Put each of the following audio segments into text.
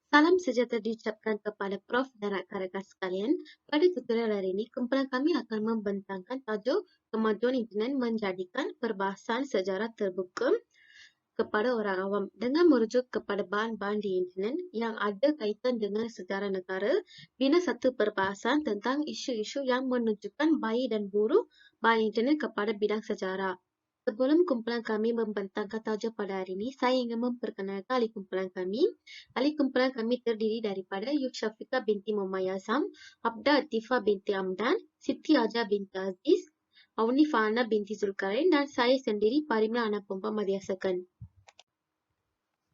Salam sejahtera diucapkan kepada Prof dan rakan-rakan sekalian. Pada tutorial hari ini, kumpulan kami akan membentangkan tajuk kemajuan internet menjadikan perbahasan sejarah terbuka kepada orang awam dengan merujuk kepada bahan-bahan di internet yang ada kaitan dengan sejarah negara, bina satu perbahasan tentang isu-isu yang menunjukkan baik dan buruk bahan internet kepada bidang sejarah. Sebelum kumpulan kami membentangkan tajuk pada hari ini, saya ingin memperkenalkan ahli kumpulan kami. Ahli kumpulan kami terdiri daripada Yuk Syafiqah binti Muhammad Yazam, Abda Atifah binti Amdan, Siti Aja binti Aziz, Auni Fahana binti Zulkarnain dan saya sendiri Parimla anak perempuan Madhiasakan.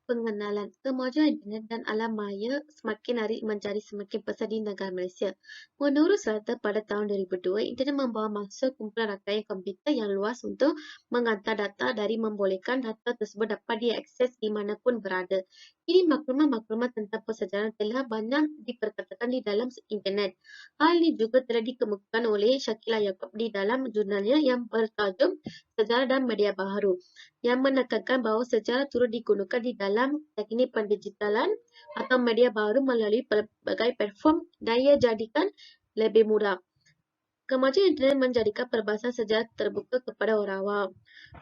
Pengenalan kemajuan internet dan alam maya semakin hari menjadi semakin pesat di negara Malaysia. Menurut rata pada tahun 2002, internet membawa masuk kumpulan rangkaian komputer yang luas untuk menghantar data dari membolehkan data tersebut dapat diakses di manapun berada. Kini maklumat-maklumat tentang persejarah telah banyak diperkatakan di dalam internet. Hal ini juga telah dikemukakan oleh Shakila Yaakob di dalam jurnalnya yang bertajuk Sejarah dan Media Baharu, yang menekankan bahawa sejarah turut digunakan di dalam teknik pendigitalan atau media baru melalui pelbagai platform dan ia jadikan lebih mudah. Kemajuan internet menjadikan perbahasan sejarah terbuka kepada orang awam.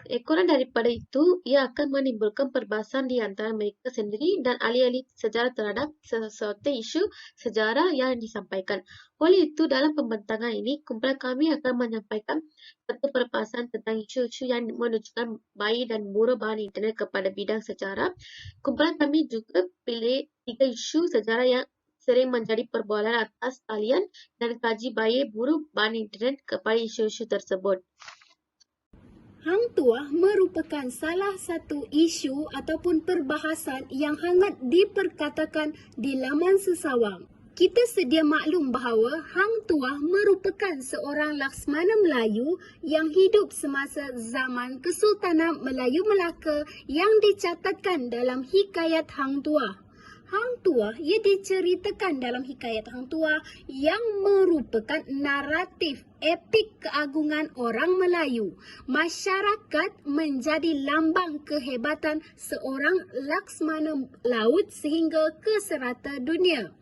Ekoran daripada itu, ia akan menimbulkan perbahasan di antara mereka sendiri dan ahli-ahli sejarah terhadap sesuatu isu sejarah yang disampaikan. Oleh itu, dalam pembentangan ini, kumpulan kami akan menyampaikan satu perbahasan tentang isu-isu yang menunjukkan baik dan buruk bahan internet kepada bidang sejarah. Kumpulan kami juga pilih 3 isu sejarah yang sering menjadi perbualan atas talian dan kaji baik buruk bahan internet kepada isu-isu tersebut. Hang Tuah merupakan salah satu isu ataupun perbahasan yang hangat diperkatakan di laman sesawang. Kita sedia maklum bahawa Hang Tuah merupakan seorang Laksmana Melayu yang hidup semasa zaman Kesultanan Melayu Melaka yang dicatatkan dalam Hikayat Hang Tuah. Hang Tuah ia diceritakan dalam Hikayat Hang Tuah yang merupakan naratif epik keagungan orang Melayu. Masyarakat menjadi lambang kehebatan seorang Laksmana laut sehingga ke serata dunia.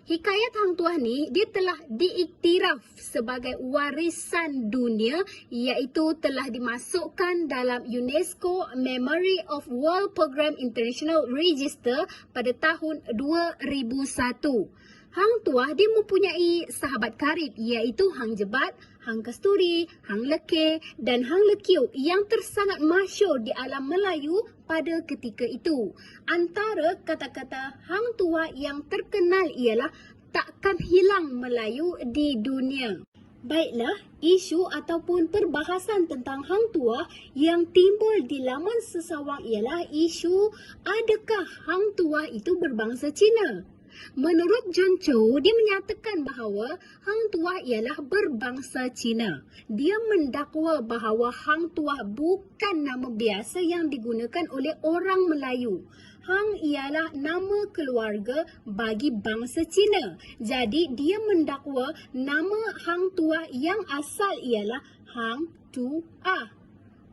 Hikayat Hang Tuah ni dia telah diiktiraf sebagai warisan dunia, iaitu telah dimasukkan dalam UNESCO Memory of World Program International Register pada tahun 2001. Hang Tuah dia mempunyai sahabat karib iaitu Hang Jebat, Hang Kasturi, Hang Lekeh dan Hang Lekiuk yang tersangat masyhur di alam Melayu pada ketika itu. Antara kata-kata Hang Tuah yang terkenal ialah takkan hilang Melayu di dunia. Baiklah, isu ataupun perbahasan tentang Hang Tuah yang timbul di laman sesawang ialah isu adakah Hang Tuah itu berbangsa Cina? Menurut John Chow, dia menyatakan bahawa Hang Tuah ialah berbangsa Cina. Dia mendakwa bahawa Hang Tuah bukan nama biasa yang digunakan oleh orang Melayu. Hang ialah nama keluarga bagi bangsa Cina. Jadi dia mendakwa nama Hang Tuah yang asal ialah Hang Tuah.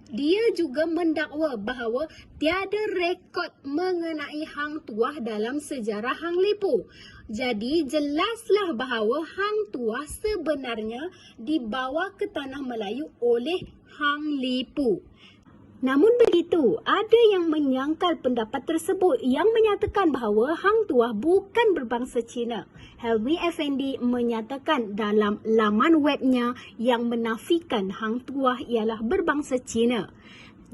Dia juga mendakwa bahawa tiada rekod mengenai Hang Tuah dalam sejarah Hang Lipu. Jadi jelaslah bahawa Hang Tuah sebenarnya dibawa ke tanah Melayu oleh Hang Lipu. Namun begitu, ada yang menyangkal pendapat tersebut yang menyatakan bahawa Hang Tuah bukan berbangsa Cina. Helmi Effendi menyatakan dalam laman webnya yang menafikan Hang Tuah ialah berbangsa Cina.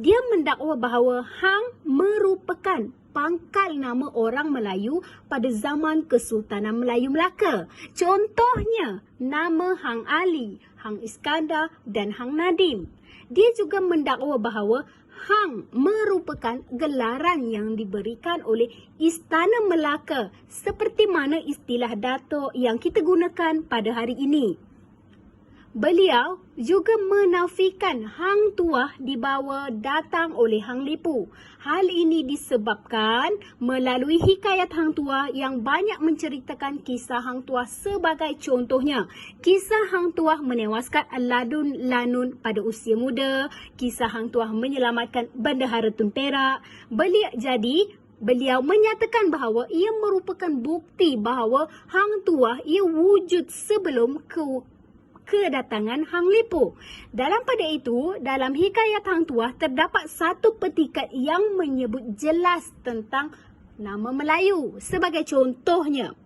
Dia mendakwa bahawa Hang merupakan pangkal nama orang Melayu pada zaman Kesultanan Melayu Melaka. Contohnya, nama Hang Ali, Hang Iskandar dan Hang Nadim. Dia juga mendakwa bahawa Hang merupakan gelaran yang diberikan oleh Istana Melaka seperti mana istilah Dato' yang kita gunakan pada hari ini. Beliau juga menafikan Hang Tuah dibawa datang oleh Hang Lipu. Hal ini disebabkan melalui hikayat Hang Tuah yang banyak menceritakan kisah Hang Tuah sebagai contohnya. Kisah Hang Tuah menewaskan Ladun Lanun pada usia muda. Kisah Hang Tuah menyelamatkan Bendahara Tun Perak. Jadi Beliau menyatakan bahawa ia merupakan bukti bahawa Hang Tuah ia wujud sebelum kedatangan Hang Lipu. Dalam pada itu, dalam hikayat Hang Tuah terdapat satu petikat yang menyebut jelas tentang nama Melayu. Sebagai contohnya,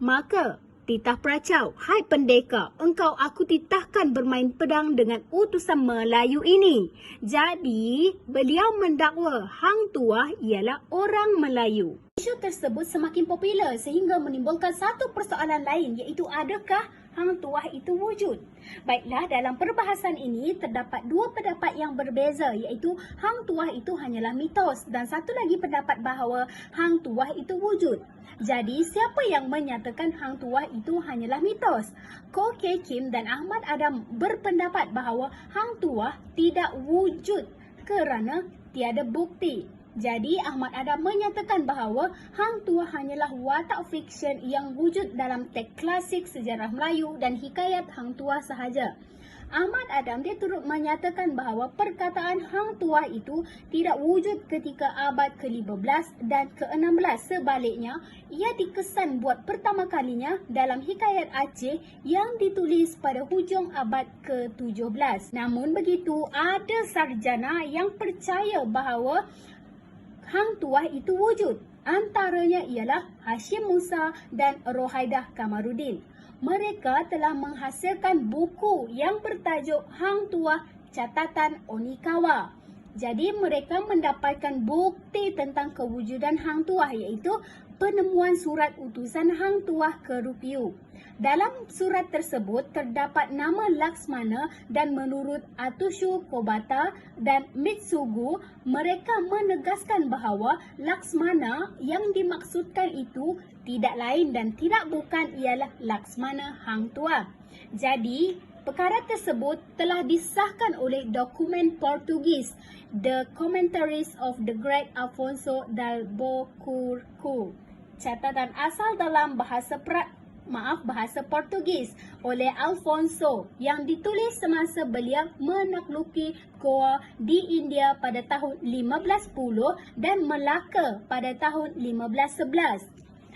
maka titah peracau, hai pendekar, engkau aku titahkan bermain pedang dengan utusan Melayu ini. Jadi, beliau mendakwa Hang Tuah ialah orang Melayu. Isu tersebut semakin popular sehingga menimbulkan satu persoalan lain, iaitu adakah Hang Tuah itu wujud? Baiklah, dalam perbahasan ini terdapat dua pendapat yang berbeza, iaitu Hang Tuah itu hanyalah mitos dan satu lagi pendapat bahawa Hang Tuah itu wujud. Jadi, siapa yang menyatakan Hang Tuah itu hanyalah mitos? Ko K. Kim dan Ahmad Adam berpendapat bahawa Hang Tuah tidak wujud kerana tiada bukti. Jadi, Ahmad Adam menyatakan bahawa Hang Tuah hanyalah watak fiksyen yang wujud dalam teks klasik sejarah Melayu dan hikayat Hang Tuah sahaja. Ahmad Adam dia turut menyatakan bahawa perkataan Hang Tuah itu tidak wujud ketika abad ke-15 dan ke-16. Sebaliknya, ia dikesan buat pertama kalinya dalam hikayat Aceh yang ditulis pada hujung abad ke-17. Namun begitu, ada sarjana yang percaya bahawa Hang Tuah itu wujud. Antaranya ialah Hashim Musa dan Rohaidah Kamaruddin. Mereka telah menghasilkan buku yang bertajuk Hang Tuah Catatan Onikawa. Jadi mereka mendapatkan bukti tentang kewujudan Hang Tuah, iaitu penemuan surat utusan Hang Tuah ke Rupiu. Dalam surat tersebut terdapat nama Laksmana dan menurut Atushu Kobata dan Mitsugu, mereka menegaskan bahawa Laksmana yang dimaksudkan itu tidak lain dan tidak bukan ialah Laksmana Hang Tuah. Jadi, perkara tersebut telah disahkan oleh dokumen Portugis, The Commentaries of the Great Afonso d'Albuquerque, catatan asal dalam bahasa Portugis oleh Alfonso yang ditulis semasa beliau menakluki Goa di India pada tahun 1510 dan Melaka pada tahun 1511.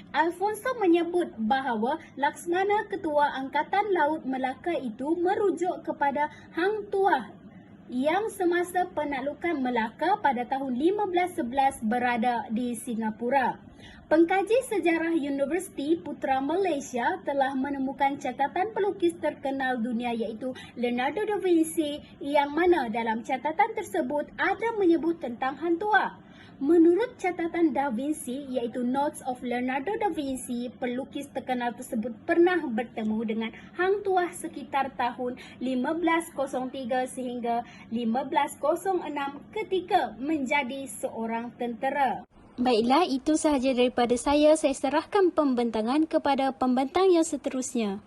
Alfonso menyebut bahawa Laksmana Ketua Angkatan Laut Melaka itu merujuk kepada Hang Tuah yang semasa penaklukan Melaka pada tahun 1511 berada di Singapura. Pengkaji sejarah Universiti Putra Malaysia telah menemukan catatan pelukis terkenal dunia iaitu Leonardo da Vinci yang mana dalam catatan tersebut ada menyebut tentang Hang Tuah. Menurut catatan Da Vinci iaitu Notes of Leonardo da Vinci, pelukis terkenal tersebut pernah bertemu dengan Hang Tuah sekitar tahun 1503 sehingga 1506 ketika menjadi seorang tentera. Baiklah, itu sahaja daripada saya. Saya serahkan pembentangan kepada pembentang yang seterusnya.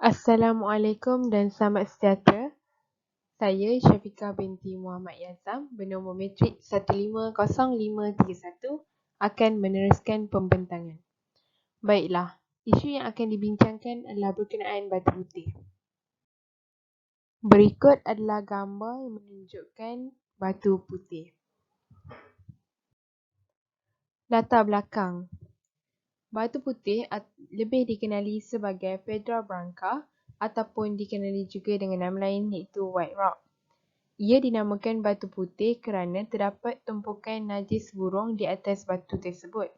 Assalamualaikum dan selamat sejahtera. Saya Syafiqah binti Muhammad Yazam bernombor matrik 150531 akan meneruskan pembentangan. Baiklah, isu yang akan dibincangkan adalah berkenaan batu putih. Berikut adalah gambar yang menunjukkan batu putih. Latar belakang. Batu putih lebih dikenali sebagai Pedra Branca ataupun dikenali juga dengan nama lain iaitu White Rock. Ia dinamakan batu putih kerana terdapat tumpukan najis burung di atas batu tersebut.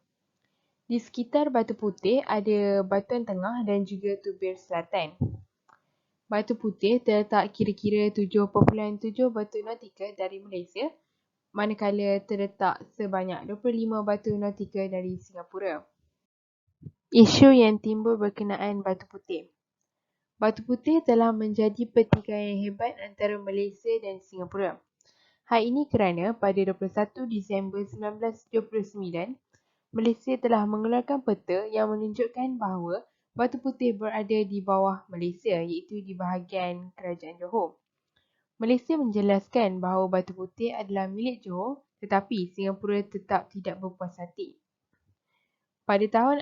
Di sekitar batu putih ada batuan tengah dan juga tubir selatan. Batu putih terletak kira-kira 7.7 batu nautika dari Malaysia, manakala terletak sebanyak 25 batu nautika dari Singapura. Isu yang timbul berkenaan batu putih. Batu putih telah menjadi pertikaian yang hebat antara Malaysia dan Singapura. Hal ini kerana pada 21 Disember 1979, Malaysia telah mengeluarkan peta yang menunjukkan bahawa batu putih berada di bawah Malaysia iaitu di bahagian Kerajaan Johor. Malaysia menjelaskan bahawa batu putih adalah milik Johor tetapi Singapura tetap tidak berpuas hati. Pada tahun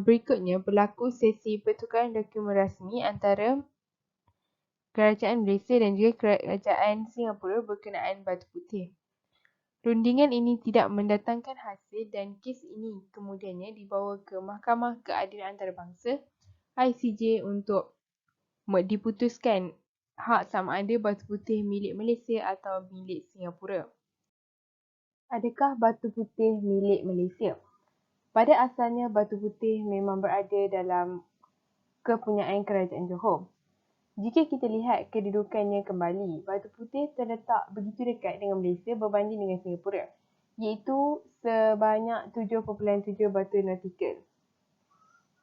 berikutnya berlaku sesi pertukaran dokumen rasmi antara Kerajaan Malaysia dan juga Kerajaan Singapura berkenaan batu putih. Rundingan ini tidak mendatangkan hasil dan kes ini kemudiannya dibawa ke Mahkamah Keadilan Antarabangsa ICJ untuk diputuskan hak sama ada batu putih milik Malaysia atau milik Singapura. Adakah batu putih milik Malaysia? Pada asalnya, batu putih memang berada dalam kepunyaan Kerajaan Johor. Jika kita lihat kedudukannya kembali, batu putih terletak begitu dekat dengan Malaysia berbanding dengan Singapura, iaitu sebanyak 7.7 batu nautikal.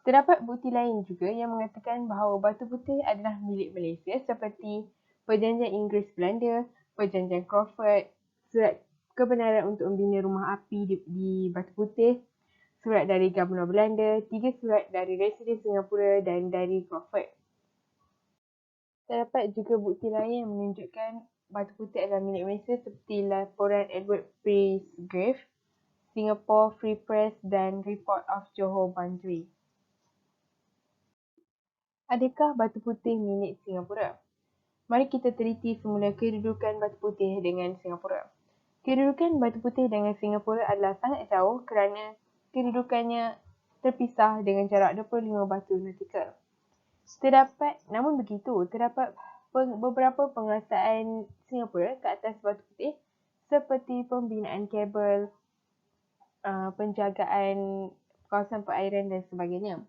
Terdapat bukti lain juga yang mengatakan bahawa batu putih adalah milik Malaysia seperti Perjanjian Inggeris-Belanda, Perjanjian Crawford, surat kebenaran untuk membina rumah api di Batu Putih, surat dari Gubernur Belanda, 3 surat dari Residen Singapura dan dari Crawford. Terdapat juga bukti lain yang menunjukkan batu putih adalah milik Malaysia seperti laporan Edward Prisgrave, Singapore Free Press dan Report of Johor Bandri. Adakah batu putih milik Singapura? Mari kita teliti semula kedudukan batu putih dengan Singapura. Kedudukan batu putih dengan Singapura adalah sangat jauh kerana kedudukannya terpisah dengan jarak 25 batu nautikal. Namun begitu, terdapat beberapa penguasaan Singapura ke atas batu putih seperti pembinaan kabel, penjagaan kawasan perairan dan sebagainya.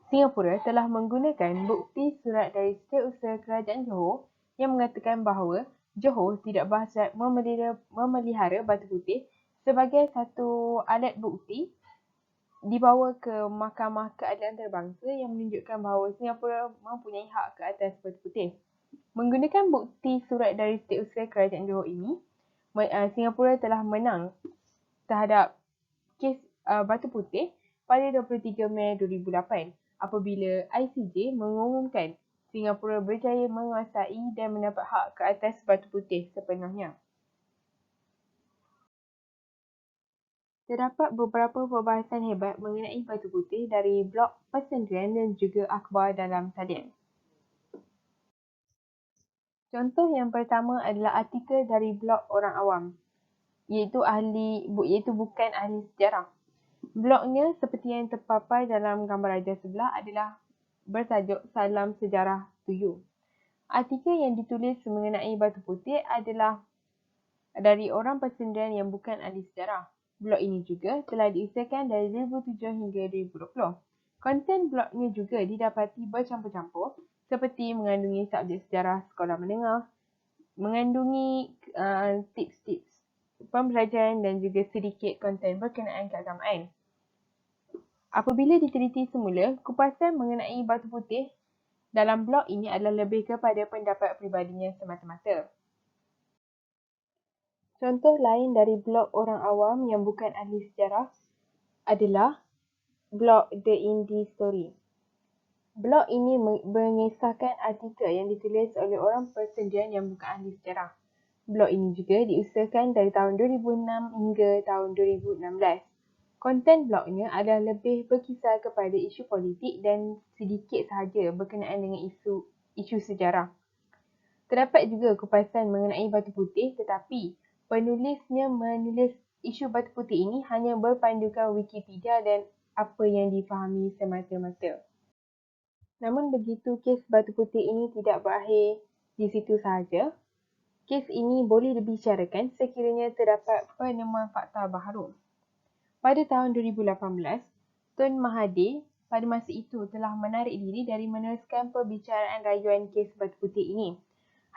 Singapura telah menggunakan bukti surat dari Setiausaha Kerajaan Johor yang mengatakan bahawa Johor tidak berhasrat memelihara batu putih sebagai satu alat bukti dibawa ke Mahkamah Keadilan Antarabangsa yang menunjukkan bahawa Singapura mempunyai hak ke atas batu putih. Menggunakan bukti surat dari Setiausaha Kerajaan Johor ini, Singapura telah menang terhadap kes batu putih pada 23 Mei 2008 apabila ICJ mengumumkan Singapura berjaya menguasai dan mendapat hak ke atas batu putih sepenuhnya. Terdapat beberapa perbahasan hebat mengenai batu putih dari blog persendirian dan juga akhbar dalam talian. Contoh yang pertama adalah artikel dari blog orang awam, iaitu bukan ahli sejarah. Blognya seperti yang terpapai dalam gambar raja sebelah adalah bertajuk Salam Sejarah to You. Artikel yang ditulis mengenai batu putih adalah dari orang persendirian yang bukan ahli sejarah. Blog ini juga telah diusahakan dari 2007 hingga 2020. Konten blognya juga didapati bercampur-campur seperti mengandungi subjek sejarah sekolah menengah, mengandungi tips-tips pembelajaran dan juga sedikit konten berkenaan keagamaan. Apabila diteliti semula, kupasan mengenai batu putih dalam blog ini adalah lebih kepada pendapat peribadinya semata-mata. Contoh lain dari blog orang awam yang bukan ahli sejarah adalah blog The Indie Story. Blog ini mengisahkan artikel yang ditulis oleh orang persendirian yang bukan ahli sejarah. Blog ini juga diusahakan dari tahun 2006 hingga tahun 2016. Konten blognya adalah lebih berkisar kepada isu politik dan sedikit sahaja berkenaan dengan isu sejarah. Terdapat juga kupasan mengenai batu putih tetapi penulisnya menulis isu batu putih ini hanya berpandukan Wikipedia dan apa yang difahami semata-mata. Namun begitu, kes batu putih ini tidak berakhir di situ sahaja. Kes ini boleh dibicarakan sekiranya terdapat penemuan fakta baharu. Pada tahun 2018, Tun Mahathir pada masa itu telah menarik diri dari meneruskan perbicaraan rayuan kes batu putih ini.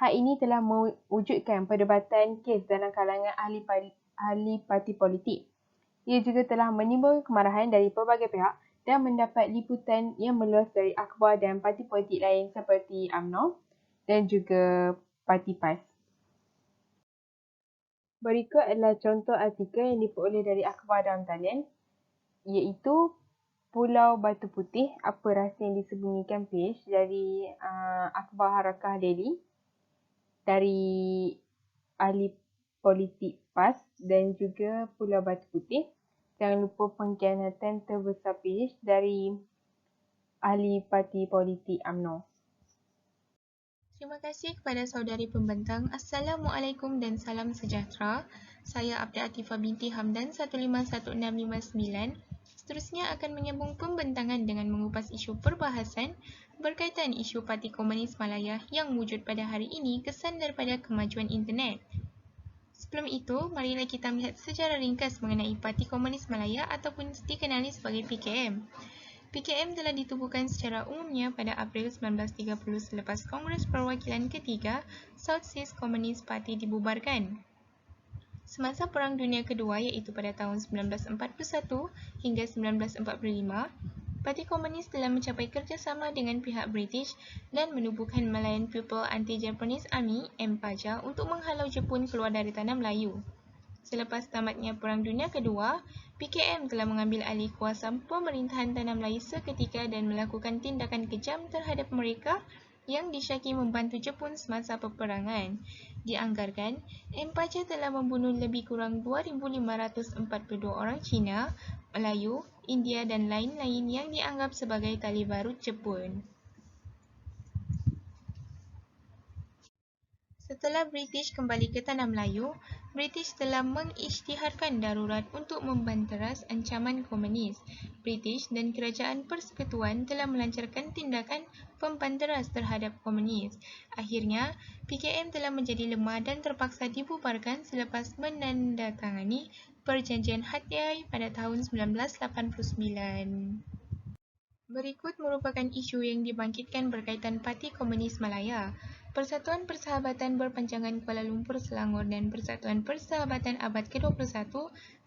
Hal ini telah mewujudkan perdebatan kes dalam kalangan ahli parti politik. Ia juga telah menimbulkan kemarahan dari pelbagai pihak dan mendapat liputan yang meluas dari akhbar dan parti politik lain seperti UMNO dan juga Parti PAS. Berikut adalah contoh artikel yang diperoleh dari akhbar dalam talian, iaitu Pulau Batu Putih, apa rahsia yang disembunyikan page dari akhbar Harakah Daily, dari ahli politik PAS dan juga Pulau Batu Putih. Jangan lupa pengkhianatan terbesar page dari ahli parti politik UMNO. Terima kasih kepada saudari pembentang. Assalamualaikum dan salam sejahtera. Saya Abda Atifah binti Hamdan 151659. Seterusnya akan menyambung pembentangan dengan mengupas isu perbahasan berkaitan isu Parti Komunis Malaya yang wujud pada hari ini kesan daripada kemajuan internet. Sebelum itu, marilah kita melihat sejarah ringkas mengenai Parti Komunis Malaya ataupun dikenali sebagai PKM. PKM telah ditubuhkan secara umumnya pada April 1930 selepas Kongres Perwakilan Ketiga South Seas Communist Party dibubarkan. Semasa Perang Dunia Kedua iaitu pada tahun 1941 hingga 1945, Parti Komunis telah mencapai kerjasama dengan pihak British dan menubuhkan Malayan People Anti-Japanese Army (MPAJA) untuk menghalau Jepun keluar dari Tanah Melayu. Selepas tamatnya Perang Dunia Kedua, PKM telah mengambil alih kuasa pemerintahan Tanah Melayu seketika dan melakukan tindakan kejam terhadap mereka yang disyaki membantu Jepun semasa peperangan. Dianggarkan, MPAJA telah membunuh lebih kurang 2,542 orang Cina, Melayu, India dan lain-lain yang dianggap sebagai tali barut Jepun. Setelah British kembali ke Tanah Melayu, British telah mengisytiharkan darurat untuk membanteras ancaman komunis. British dan Kerajaan Persekutuan telah melancarkan tindakan pembanteras terhadap komunis. Akhirnya, PKM telah menjadi lemah dan terpaksa dibubarkan selepas menandatangani Perjanjian Hatyai pada tahun 1989. Berikut merupakan isu yang dibangkitkan berkaitan Parti Komunis Malaya. Persatuan Persahabatan Berpanjangan Kuala Lumpur Selangor dan Persatuan Persahabatan Abad ke-21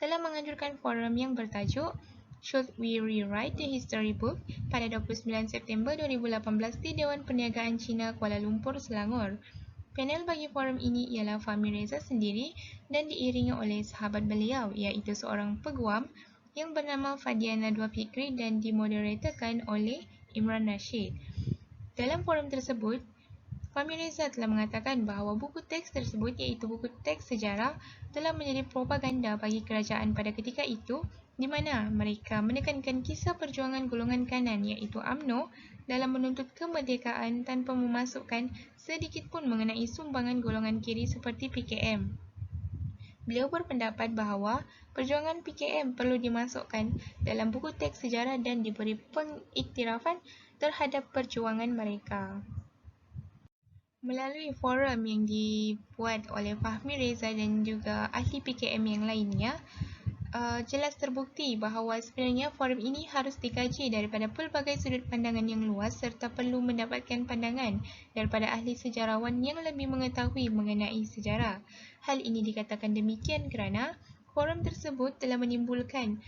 telah menganjurkan forum yang bertajuk Should We Rewrite the History Book pada 29 September 2018 di Dewan Perniagaan Cina Kuala Lumpur Selangor. Panel bagi forum ini ialah Fahmi Reza sendiri dan diiringi oleh sahabat beliau iaitu seorang peguam yang bernama Fadian Nadwa Fikri dan dimoderatorkan oleh Imran Rashid. Dalam forum tersebut, Fahmi Reza telah mengatakan bahawa buku teks tersebut iaitu buku teks sejarah telah menjadi propaganda bagi kerajaan pada ketika itu di mana mereka menekankan kisah perjuangan golongan kanan iaitu UMNO dalam menuntut kemerdekaan tanpa memasukkan sedikit pun mengenai sumbangan golongan kiri seperti PKM. Beliau berpendapat bahawa perjuangan PKM perlu dimasukkan dalam buku teks sejarah dan diberi pengiktirafan terhadap perjuangan mereka. Melalui forum yang dibuat oleh Fahmi Reza dan juga ahli PKM yang lainnya, jelas terbukti bahawa sebenarnya forum ini harus dikaji daripada pelbagai sudut pandangan yang luas serta perlu mendapatkan pandangan daripada ahli sejarawan yang lebih mengetahui mengenai sejarah. Hal ini dikatakan demikian kerana forum tersebut telah menimbulkan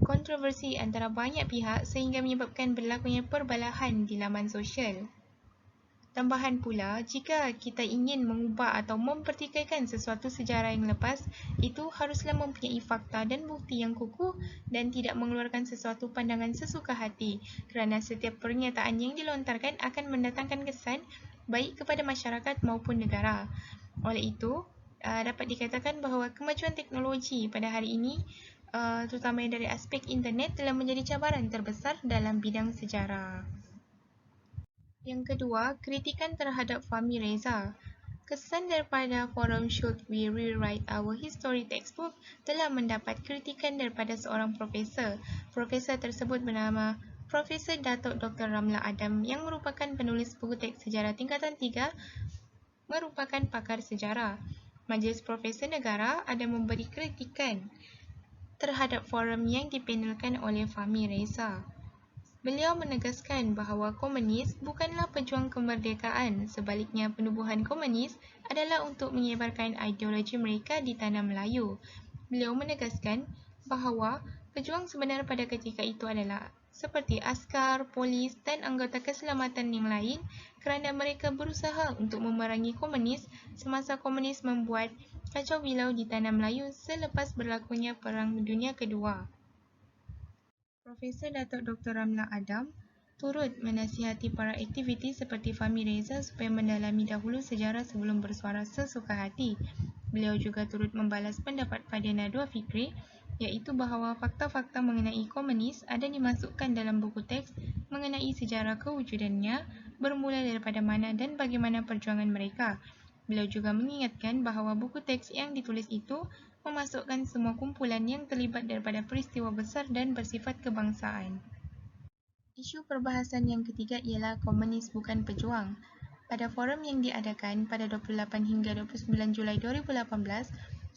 kontroversi antara banyak pihak sehingga menyebabkan berlakunya perbalahan di laman sosial. Tambahan pula, jika kita ingin mengubah atau mempertikaikan sesuatu sejarah yang lepas, itu haruslah mempunyai fakta dan bukti yang kukuh dan tidak mengeluarkan sesuatu pandangan sesuka hati kerana setiap pernyataan yang dilontarkan akan mendatangkan kesan baik kepada masyarakat maupun negara. Oleh itu, dapat dikatakan bahawa kemajuan teknologi pada hari ini, terutama dari aspek internet, telah menjadi cabaran terbesar dalam bidang sejarah. Yang kedua, kritikan terhadap Fahmi Reza. Kesan daripada forum Should We Rewrite Our History Textbook telah mendapat kritikan daripada seorang profesor. Profesor tersebut bernama Profesor Datuk Dr. Ramla Adam yang merupakan penulis buku teks sejarah tingkatan 3, merupakan pakar sejarah. Majlis Profesor Negara ada memberi kritikan terhadap forum yang dipanelkan oleh Fahmi Reza. Beliau menegaskan bahawa komunis bukanlah pejuang kemerdekaan, sebaliknya penubuhan komunis adalah untuk menyebarkan ideologi mereka di Tanah Melayu. Beliau menegaskan bahawa pejuang sebenar pada ketika itu adalah seperti askar, polis dan anggota keselamatan yang lain kerana mereka berusaha untuk memerangi komunis semasa komunis membuat kacau bilau di Tanah Melayu selepas berlakunya Perang Dunia Kedua. Profesor Datuk Dr. Ramla Adam turut menasihati para aktiviti seperti Fahmi Reza supaya mendalami dahulu sejarah sebelum bersuara sesuka hati. Beliau juga turut membalas pendapat Fadian Nadwa Fikri iaitu bahawa fakta-fakta mengenai komunis ada dimasukkan dalam buku teks mengenai sejarah kewujudannya, bermula daripada mana dan bagaimana perjuangan mereka. Beliau juga mengingatkan bahawa buku teks yang ditulis itu memasukkan semua kumpulan yang terlibat daripada peristiwa besar dan bersifat kebangsaan. Isu perbahasan yang ketiga ialah komunis bukan pejuang. Pada forum yang diadakan pada 28 hingga 29 Julai 2018,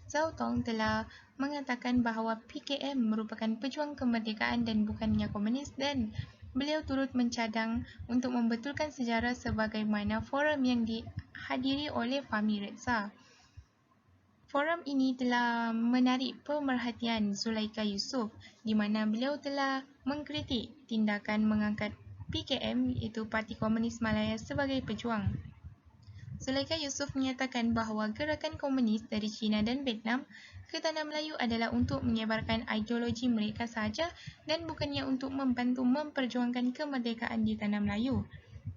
Zhao Tong telah mengatakan bahawa PKM merupakan pejuang kemerdekaan dan bukannya komunis, dan beliau turut mencadang untuk membetulkan sejarah sebagaimana forum yang dihadiri oleh Fahmi Reza. Forum ini telah menarik pemerhatian Zulaikha Yusof di mana beliau telah mengkritik tindakan mengangkat PKM iaitu Parti Komunis Malaya sebagai pejuang. Zulaikha Yusof menyatakan bahawa gerakan komunis dari China dan Vietnam ke Tanah Melayu adalah untuk menyebarkan ideologi mereka sahaja dan bukannya untuk membantu memperjuangkan kemerdekaan di Tanah Melayu.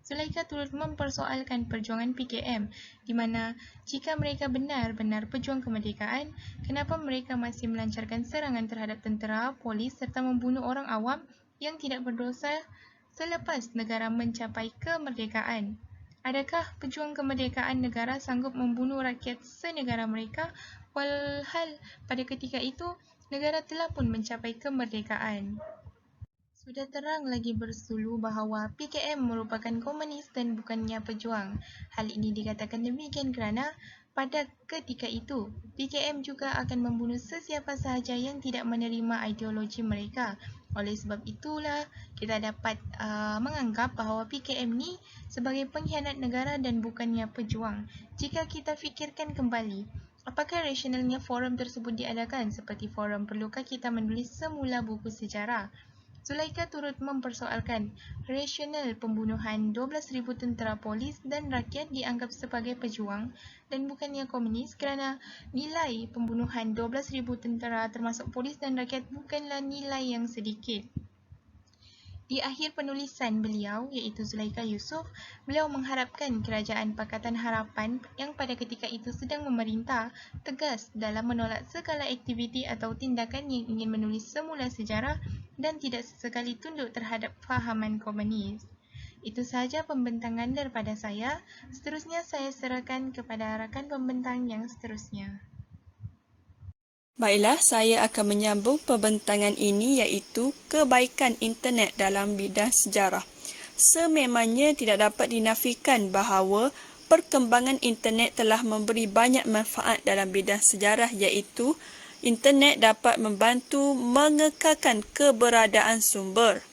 Zulaikha turut mempersoalkan perjuangan PKM di mana jika mereka benar-benar pejuang kemerdekaan, kenapa mereka masih melancarkan serangan terhadap tentera, polis serta membunuh orang awam yang tidak berdosa selepas negara mencapai kemerdekaan? Adakah pejuang kemerdekaan negara sanggup membunuh rakyat senegara mereka walhal pada ketika itu negara telah pun mencapai kemerdekaan? Sudah terang lagi bersulu bahawa PKM merupakan komunis dan bukannya pejuang. Hal ini dikatakan demikian kerana pada ketika itu, PKM juga akan membunuh sesiapa sahaja yang tidak menerima ideologi mereka. Oleh sebab itulah, kita dapat menganggap bahawa PKM ni sebagai pengkhianat negara dan bukannya pejuang. Jika kita fikirkan kembali, apakah rasionalnya forum tersebut diadakan? Seperti forum, perlukah kita menulis semula buku sejarah? Zulaikha turut mempersoalkan rasional pembunuhan 12,000 tentera polis dan rakyat dianggap sebagai pejuang dan bukannya komunis kerana nilai pembunuhan 12,000 tentera termasuk polis dan rakyat bukanlah nilai yang sedikit. Di akhir penulisan beliau, iaitu Zulaikha Yusof, beliau mengharapkan Kerajaan Pakatan Harapan yang pada ketika itu sedang memerintah tegas dalam menolak segala aktiviti atau tindakan yang ingin menulis semula sejarah dan tidak sesekali tunduk terhadap fahaman komunis. Itu sahaja pembentangan daripada saya. Seterusnya saya serahkan kepada rakan pembentang yang seterusnya. Baiklah, saya akan menyambung pembentangan ini iaitu kebaikan internet dalam bidang sejarah. Sememangnya tidak dapat dinafikan bahawa perkembangan internet telah memberi banyak manfaat dalam bidang sejarah iaitu internet dapat membantu mengekalkan keberadaan sumber.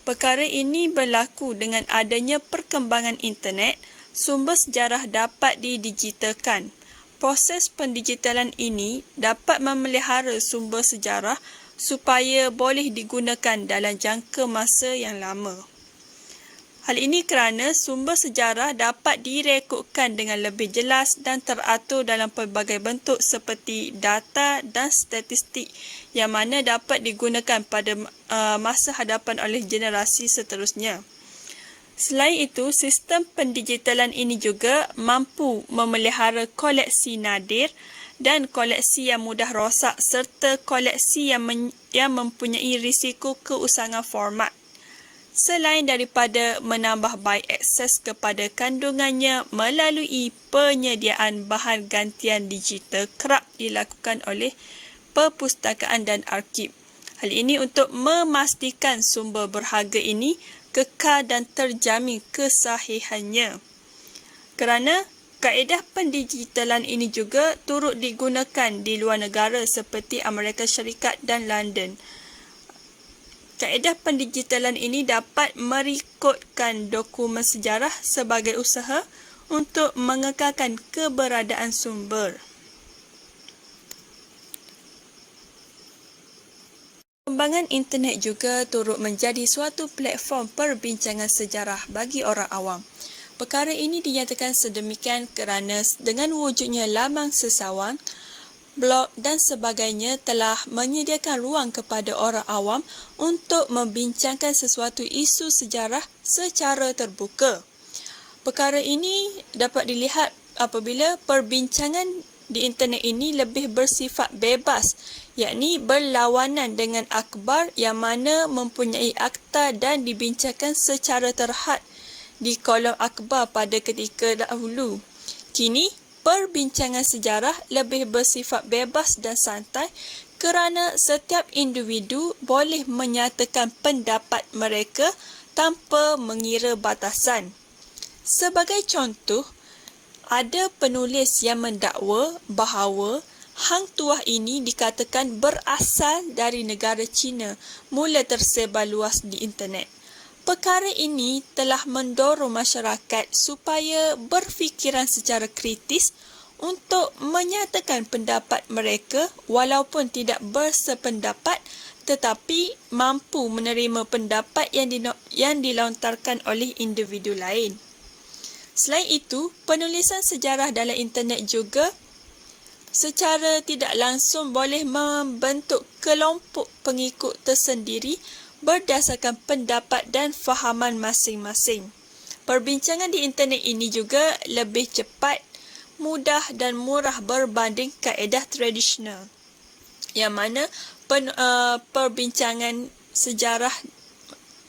Perkara ini berlaku dengan adanya perkembangan internet, sumber sejarah dapat didigitalkan. Proses pendigitalan ini dapat memelihara sumber sejarah supaya boleh digunakan dalam jangka masa yang lama. Hal ini kerana sumber sejarah dapat direkodkan dengan lebih jelas dan teratur dalam pelbagai bentuk seperti data dan statistik yang mana dapat digunakan pada masa hadapan oleh generasi seterusnya. Selain itu, sistem pendigitalan ini juga mampu memelihara koleksi nadir dan koleksi yang mudah rosak serta koleksi yang mempunyai risiko keusangan format. Selain daripada menambah baik akses kepada kandungannya melalui penyediaan bahan gantian digital kerap dilakukan oleh perpustakaan dan arsip. Hal ini untuk memastikan sumber berharga ini kekal dan terjamin kesahihannya. Kerana kaedah pendigitalan ini juga turut digunakan di luar negara seperti Amerika Syarikat dan London. Kaedah pendigitalan ini dapat merekodkan dokumen sejarah sebagai usaha untuk mengekalkan keberadaan sumber. Perkembangan internet juga turut menjadi suatu platform perbincangan sejarah bagi orang awam. Perkara ini dinyatakan sedemikian kerana dengan wujudnya laman sesawang, blog dan sebagainya telah menyediakan ruang kepada orang awam untuk membincangkan sesuatu isu sejarah secara terbuka. Perkara ini dapat dilihat apabila perbincangan di internet ini lebih bersifat bebas, yakni berlawanan dengan akhbar yang mana mempunyai akta dan dibincangkan secara terhad di kolom akhbar pada ketika dahulu. Kini, perbincangan sejarah lebih bersifat bebas dan santai kerana setiap individu boleh menyatakan pendapat mereka tanpa mengira batasan. Sebagai contoh, ada penulis yang mendakwa bahawa Hang Tuah ini dikatakan berasal dari negara China mula tersebar luas di internet. Perkara ini telah mendorong masyarakat supaya berfikiran secara kritis untuk menyatakan pendapat mereka walaupun tidak bersependapat tetapi mampu menerima pendapat yang dilontarkan oleh individu lain. Selain itu, penulisan sejarah dalam internet juga secara tidak langsung boleh membentuk kelompok pengikut tersendiri berdasarkan pendapat dan fahaman masing-masing. Perbincangan di internet ini juga lebih cepat, mudah dan murah berbanding kaedah tradisional, yang mana perbincangan sejarah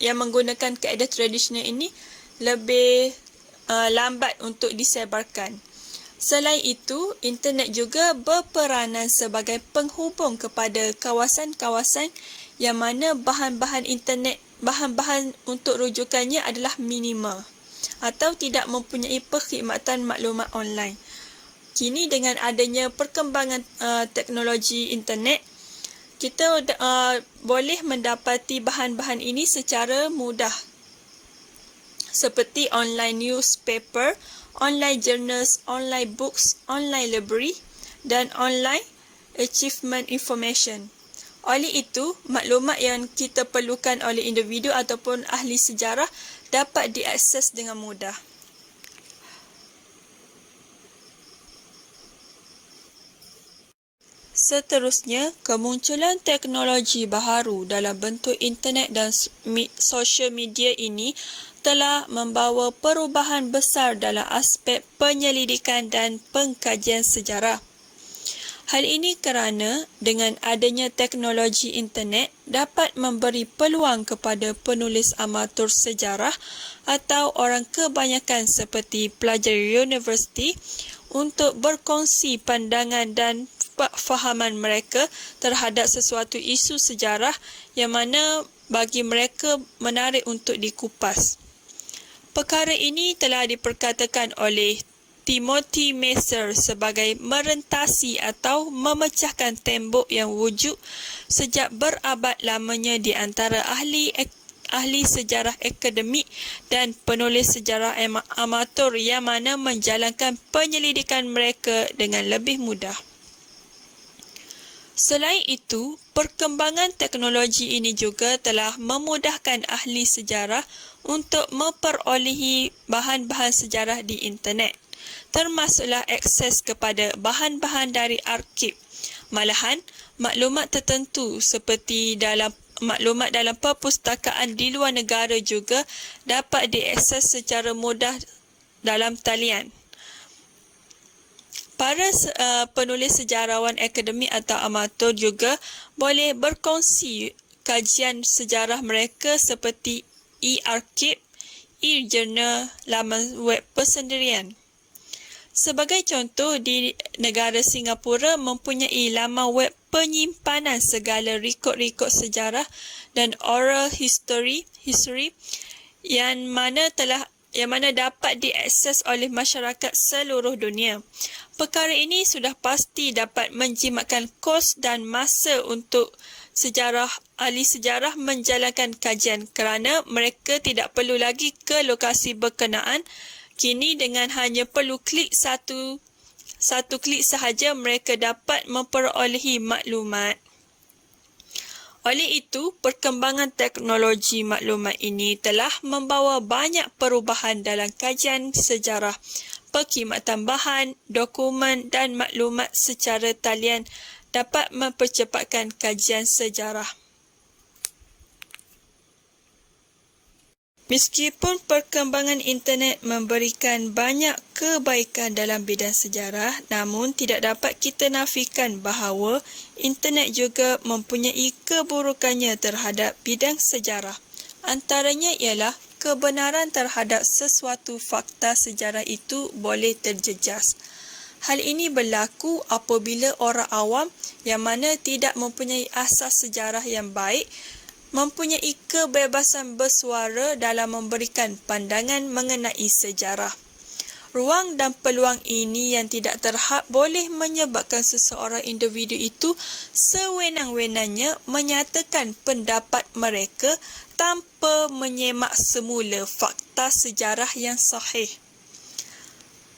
yang menggunakan kaedah tradisional ini lebih lambat untuk disebarkan. Selain itu, internet juga berperanan sebagai penghubung kepada kawasan-kawasan yang mana bahan-bahan untuk rujukannya adalah minima atau tidak mempunyai perkhidmatan maklumat online. Kini dengan adanya perkembangan teknologi internet, kita boleh mendapati bahan-bahan ini secara mudah seperti online newspaper, online journals, online books, online library dan online achievement information. Oleh itu, maklumat yang kita perlukan oleh individu ataupun ahli sejarah dapat diakses dengan mudah. Seterusnya, kemunculan teknologi baharu dalam bentuk internet dan social media ini telah membawa perubahan besar dalam aspek penyelidikan dan pengkajian sejarah. Hal ini kerana dengan adanya teknologi internet dapat memberi peluang kepada penulis amatur sejarah atau orang kebanyakan seperti pelajar universiti untuk berkongsi pandangan dan fahaman mereka terhadap sesuatu isu sejarah yang mana bagi mereka menarik untuk dikupas. Perkara ini telah diperkatakan oleh Timothy Messer sebagai merentasi atau memecahkan tembok yang wujud sejak berabad lamanya di antara ahli sejarah akademik dan penulis sejarah amatur yang mana menjalankan penyelidikan mereka dengan lebih mudah. Selain itu, perkembangan teknologi ini juga telah memudahkan ahli sejarah untuk memperolehi bahan-bahan sejarah di internet, termasuklah akses kepada bahan-bahan dari arsip. Malahan, maklumat tertentu seperti maklumat dalam perpustakaan di luar negara juga dapat diakses secara mudah dalam talian. Para penulis sejarawan akademik atau amatur juga boleh berkongsi kajian sejarah mereka seperti e-archive, e-journal, laman web persendirian. Sebagai contoh, di negara Singapura mempunyai laman web penyimpanan segala rekod-rekod sejarah dan oral history yang mana dapat diakses oleh masyarakat seluruh dunia. Perkara ini sudah pasti dapat menjimatkan kos dan masa untuk ahli sejarah menjalankan kajian kerana mereka tidak perlu lagi ke lokasi berkenaan. Kini dengan hanya perlu klik satu klik sahaja mereka dapat memperolehi maklumat. Oleh itu, perkembangan teknologi maklumat ini telah membawa banyak perubahan dalam kajian sejarah. Perkhidmatan bahan, dokumen dan maklumat secara talian dapat mempercepatkan kajian sejarah. Meskipun perkembangan internet memberikan banyak kebaikan dalam bidang sejarah, namun tidak dapat kita nafikan bahawa internet juga mempunyai keburukannya terhadap bidang sejarah. Antaranya ialah kebenaran terhadap sesuatu fakta sejarah itu boleh terjejas. Hal ini berlaku apabila orang awam yang mana tidak mempunyai asas sejarah yang baik mempunyai kebebasan bersuara dalam memberikan pandangan mengenai sejarah. Ruang dan peluang ini yang tidak terhad boleh menyebabkan seseorang individu itu sewenang-wenangnya menyatakan pendapat mereka tanpa menyemak semula fakta sejarah yang sahih.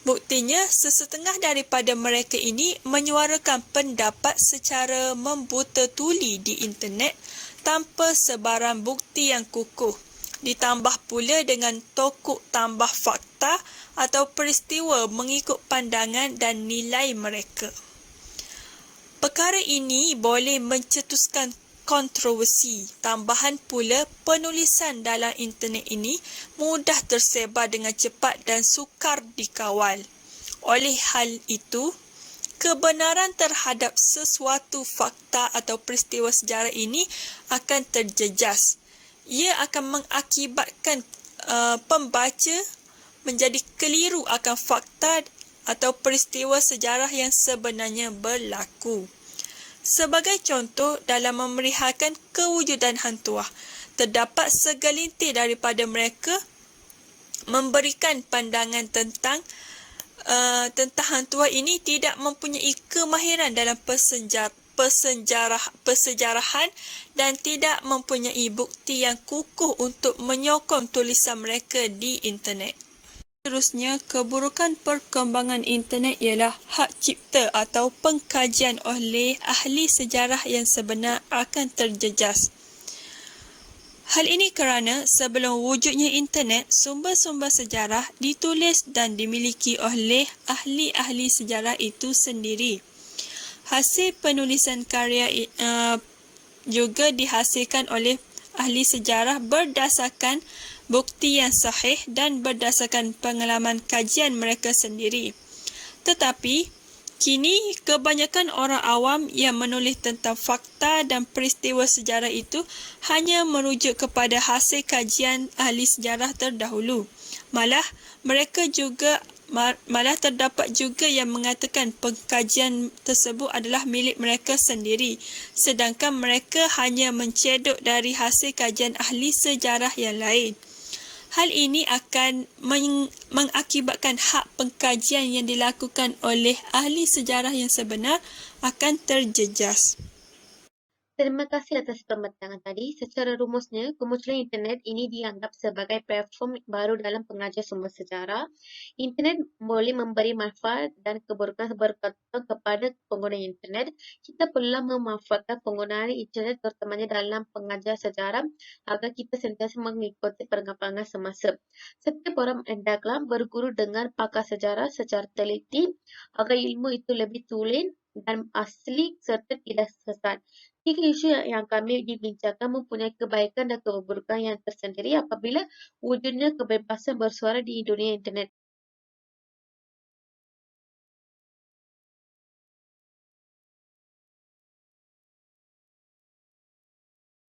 Buktinya, sesetengah daripada mereka ini menyuarakan pendapat secara membuta tuli di internet tanpa sebarang bukti yang kukuh, ditambah pula dengan tokok tambah fakta atau peristiwa mengikut pandangan dan nilai mereka. Perkara ini boleh mencetuskan kontroversi. Tambahan pula, penulisan dalam internet ini mudah tersebar dengan cepat dan sukar dikawal. Oleh hal itu, kebenaran terhadap sesuatu fakta atau peristiwa sejarah ini akan terjejas. Ia akan mengakibatkan pembaca menjadi keliru akan fakta atau peristiwa sejarah yang sebenarnya berlaku. Sebagai contoh, dalam memerihalkan kewujudan hantuah, terdapat segelintir daripada mereka memberikan pandangan tentang hantuah ini tidak mempunyai kemahiran dalam persejarahan dan tidak mempunyai bukti yang kukuh untuk menyokong tulisan mereka di internet. Seterusnya, keburukan perkembangan internet ialah hak cipta atau pengkajian oleh ahli sejarah yang sebenar akan terjejas. Hal ini kerana sebelum wujudnya internet, sumber-sumber sejarah ditulis dan dimiliki oleh ahli-ahli sejarah itu sendiri. Hasil penulisan karya juga dihasilkan oleh ahli sejarah berdasarkan bukti yang sahih dan berdasarkan pengalaman kajian mereka sendiri. Tetapi, kini kebanyakan orang awam yang menulis tentang fakta dan peristiwa sejarah itu hanya merujuk kepada hasil kajian ahli sejarah terdahulu. Malah terdapat juga yang mengatakan pengkajian tersebut adalah milik mereka sendiri, sedangkan mereka hanya mencedok dari hasil kajian ahli sejarah yang lain. Hal ini akan mengakibatkan hak pengkajian yang dilakukan oleh ahli sejarah yang sebenar akan terjejas. Terima kasih atas pembentangan tadi. Secara rumusnya, kemunculan internet ini dianggap sebagai platform baru dalam pengajar sumber sejarah. Internet boleh memberi manfaat dan keburukan bergantung kepada pengguna internet. Kita perlulah memanfaatkan penggunaan internet terutamanya dalam pengajar sejarah agar kita sentiasa mengikuti perkembangan semasa. Setiap orang hendaklah berguru dengan pakar sejarah secara teliti agar ilmu itu lebih tulen dan asli serta tidak sesat. 3 isu yang kami dibincangkan mempunyai kebaikan dan keburukan yang tersendiri apabila wujudnya kebebasan bersuara di dunia internet.